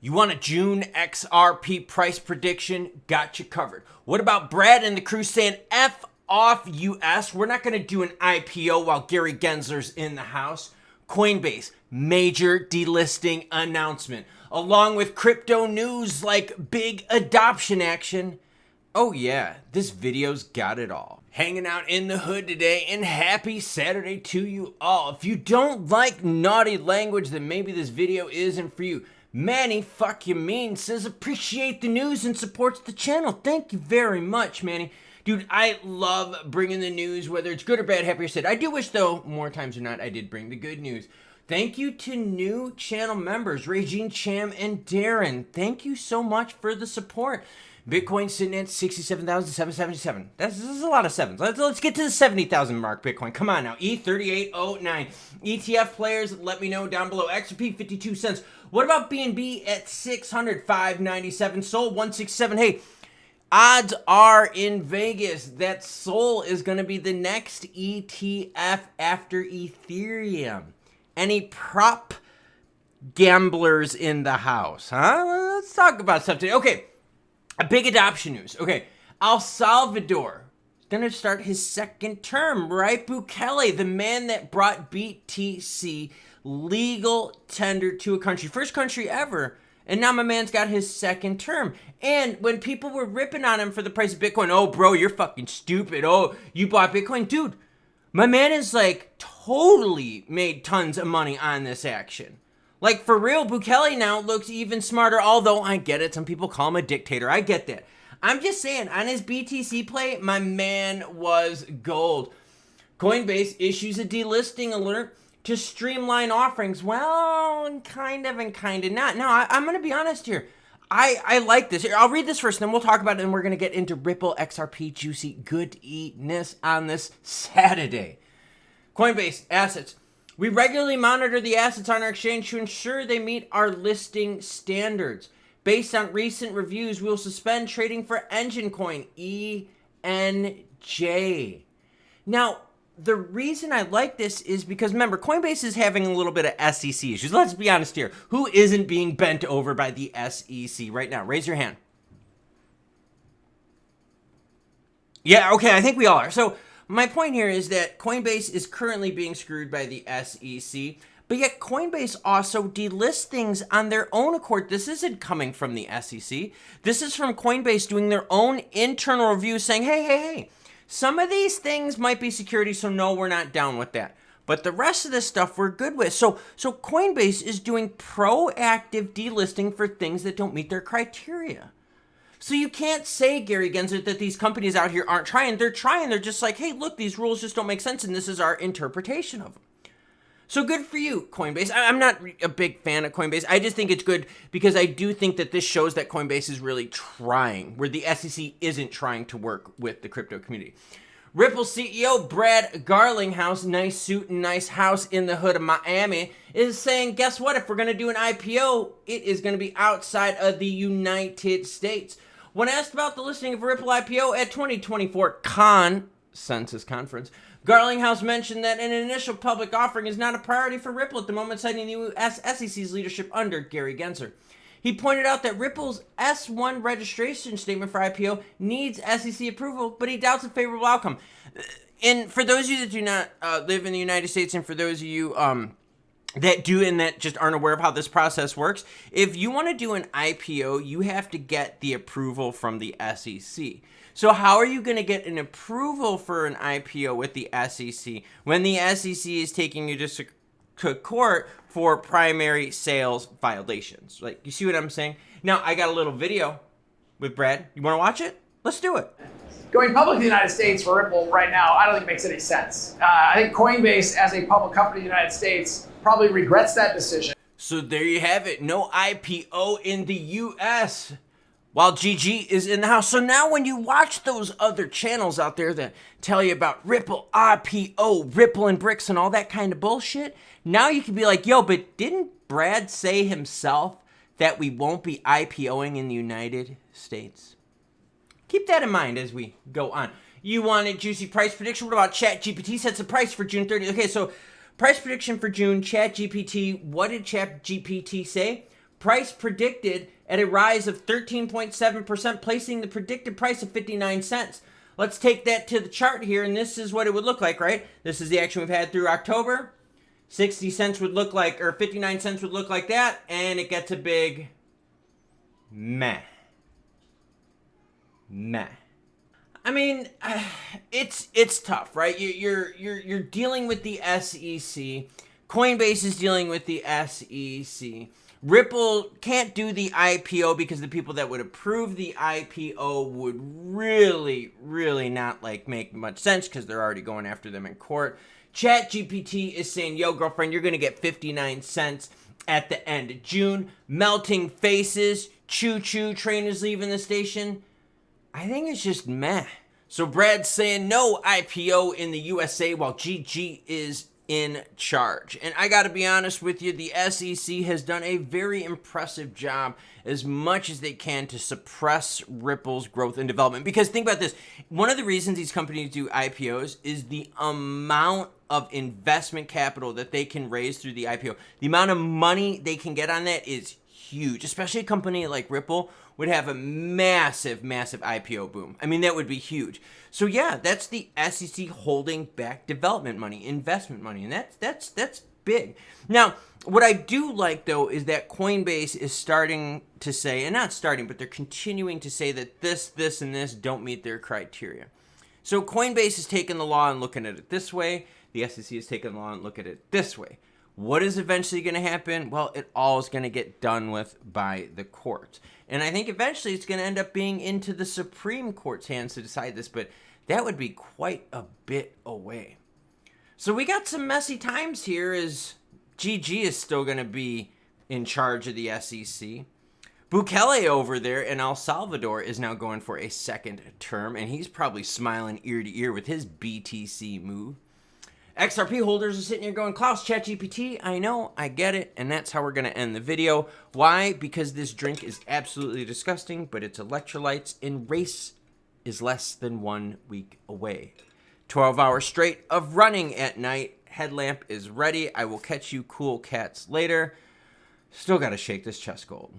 You want a June XRP price prediction? Got you covered. What about Brad and the crew saying F off US? We're not going to do an IPO while Gary Gensler's in the house. Coinbase, major delisting announcement. Along with crypto news like big adoption action. Oh yeah, this video's got it all. Hanging out in the hood today, and happy Saturday to you all. If you don't like naughty language, then maybe this video isn't for you. Manny, fuck you mean, says appreciate the news and supports the channel. Thank you very much, Manny. Dude, I love bringing the news, whether it's good or bad, happy or sad. I do wish, though, more times than not, I did bring the good news. Thank you to new channel members, Regine, Cham, and Darren. Thank you so much for the support. Bitcoin sitting at 67,777. This is a lot of sevens. Let's get to the 70,000 mark, Bitcoin. Come on now. E3809. ETF players, let me know down below. XRP, 52 cents. What about BNB at 600, 597? Sol, 167. Hey, odds are in Vegas that Sol is going to be the next ETF after Ethereum. Any prop gamblers in the house, huh? Let's talk about stuff today. Okay. A big adoption news. Okay, El Salvador is going to start his second term, right? Bukele, the man that brought BTC legal tender to a country. First country ever. And now my man's got his second term. And when people were ripping on him for the price of Bitcoin, oh, bro, you're fucking stupid. Oh, you bought Bitcoin. Dude, my man is like totally made tons of money on this action. Like, for real, Bukele now looks even smarter, although I get it. Some people call him a dictator. I get that. I'm just saying, on his BTC play, my man was gold. Coinbase issues a delisting alert to streamline offerings. Well, kind of and kind of not. Now, I'm going to be honest here. I like this. Here, I'll read this first, and then we'll talk about it, and we're going to get into Ripple, XRP, juicy goodness on this Saturday. Coinbase assets. We regularly monitor the assets on our exchange to ensure they meet our listing standards. Based on recent reviews, we will suspend trading for Engine Coin, ENJ. Now, the reason I like this is because, remember, Coinbase is having a little bit of SEC issues. Let's be honest here. Who isn't being bent over by the SEC right now? Raise your hand. Yeah, okay, I think we all are. So, my point here is that Coinbase is currently being screwed by the SEC, but yet Coinbase also delists things on their own accord. This isn't coming from the SEC. This is from Coinbase doing their own internal review saying, hey, some of these things might be security, so no, we're not down with that. But the rest of this stuff we're good with. So Coinbase is doing proactive delisting for things that don't meet their criteria. So you can't say, Gary Gensler, that these companies out here aren't trying. They're trying. They're just like, hey, look, these rules just don't make sense, and this is our interpretation of them. So good for you, Coinbase. I'm not a big fan of Coinbase. I just think it's good because I do think that this shows that Coinbase is really trying, where the SEC isn't trying to work with the crypto community. Ripple CEO Brad Garlinghouse, nice suit and nice house in the hood of Miami, is saying, guess what? If we're going to do an IPO, it is going to be outside of the United States. When asked about the listing of Ripple IPO at 2024 Consensus Conference, Garlinghouse mentioned that an initial public offering is not a priority for Ripple at the moment, citing the U.S. SEC's leadership under Gary Gensler. He pointed out that Ripple's S-1 registration statement for IPO needs SEC approval, but he doubts a favorable outcome. And for those of you that do not live in the United States, and for those of you that do and that just aren't aware of how this process works, if you want to do an IPO, you have to get the approval from the SEC. So how are you going to get an approval for an IPO with the SEC when the SEC is taking you to court for primary sales violations? Like, you see what I'm saying? Now, I got a little video with Brad. You want to watch it? Let's do it. Going public in the United States for Ripple right now, I don't think makes any sense. I think Coinbase, as a public company in the United States, probably regrets that decision. So there you have it. No IPO in the U.S. while GG is in the house. So now when you watch those other channels out there that tell you about Ripple, IPO, Ripple and bricks and all that kind of bullshit, now you can be like, yo, but didn't Brad say himself that we won't be IPOing in the United States? Keep that in mind as we go on. You wanted juicy price prediction. What about ChatGPT sets a price for June 30th? Okay, so price prediction for June, ChatGPT. What did ChatGPT say? Price predicted at a rise of 13.7%, placing the predicted price of 59 cents. Let's take that to the chart here, and this is what it would look like, right? This is the action we've had through October. 60 cents would look like, or 59 cents would look like that, and it gets a big meh. Meh. I mean, it's tough, right? You're dealing with the SEC. Coinbase is dealing with the SEC. Ripple can't do the IPO because the people that would approve the IPO would really not make much sense because they're already going after them in court. ChatGPT is saying, yo, girlfriend, you're going to get 59 cents at the end of June. Melting faces, choo-choo, train is leaving the station. I think it's just meh. So Brad's saying no IPO in the USA while GG is in charge. And I got to be honest with you, the SEC has done a very impressive job as much as they can to suppress Ripple's growth and development. Because think about this, one of the reasons these companies do IPOs is the amount of investment capital that they can raise through the IPO. The amount of money they can get on that is huge, especially a company like Ripple would have a massive IPO boom. I mean, that would be huge. So yeah, that's the SEC holding back development money, investment money, and that's big. Now, what I do like though is that Coinbase is starting to say, and not starting, but they're continuing to say that this, and this don't meet their criteria. So Coinbase is taking the law and looking at it this way. The SEC is taking the law and looking at it this way. What is eventually going to happen? Well, it all is going to get done with by the courts. And I think eventually it's going to end up being into the Supreme Court's hands to decide this, but that would be quite a bit away. So we got some messy times here as GG is still going to be in charge of the SEC. Bukele over there in El Salvador is now going for a second term, and he's probably smiling ear to ear with his BTC move. XRP holders are sitting here going, Klaus, ChatGPT, I know, I get it, and that's how we're going to end the video. Why? Because this drink is absolutely disgusting, but it's electrolytes, and race is less than 1 week away. 12 hours straight of running at night. Headlamp is ready. I will catch you cool cats later. Still got to shake this chest gold.